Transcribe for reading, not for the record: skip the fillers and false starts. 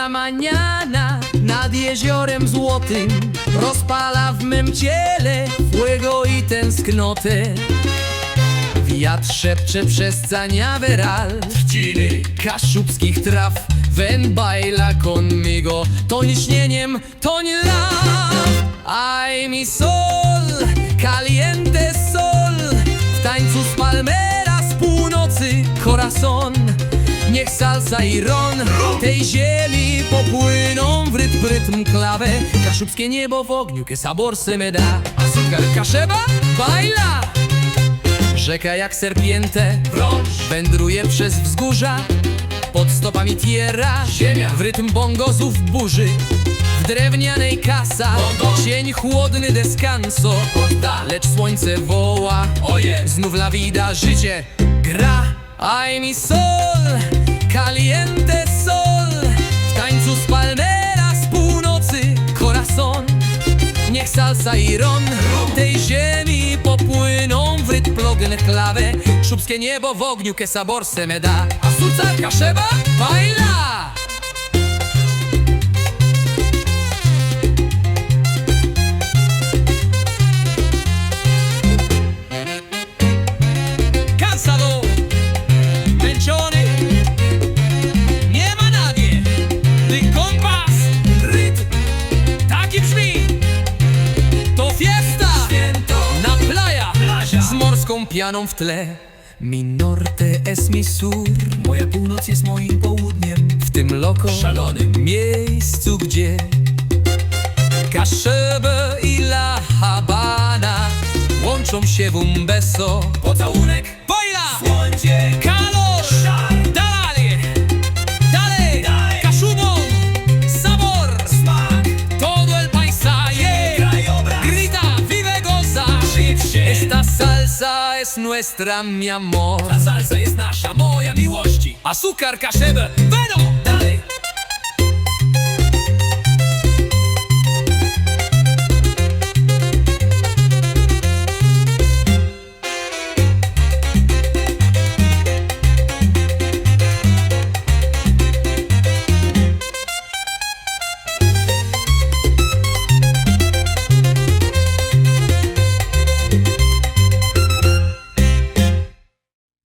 la mañana nad jeziorem złotym rozpala w mym ciele fuego i tęsknotę. Wiatr szepcze przez cañaveral trzciny kaszubskich traw. Ven baila conmigo, toń śnieniem, toń love. Ay mi sol, caliente sol, w tańcu z palmera z północy corazon. Niech salsa i ron tej ziemi popłyną w rytm klawę. Kaszubskie niebo w ogniu, que sabor se me da. Azúcar kaszeba, baila. Rzeka jak serpiente wędruje przez wzgórza. Pod stopami tierra, ziemia w rytm bongozów burzy. W drewnianej casa cień chłodny descanso. Lecz słońce woła, znów la vida, życie gra. Ay mi sol, caliente sol, w tańcu z palmera z północy corazon. Niech salsa i ron tej ziemi popłyną w rytm klawę. Kaszubskie niebo w ogniu, que sabor se me da. Azúcar kaszeba, baila. Cansado, męczony, nie ma nadie. Ty kompas, rytm, taki brzmi. To fiesta, na playa, z morską pianą w tle. Mi norte es mi sur, moja północ jest moim południem. W tym loko szalonym miejscu, gdzie Kaszebę i La Habana łączą się w un beso. Pocałunek, baila, słońce, calor, dalej, dalej, Kaszubą, sabor, smak, todo el paisaje, grita, vive, goza. Esta salsa es nuestra, mi amor. Ta salsa jest nasza, moja miłości. Azúcar kaszebę, veno.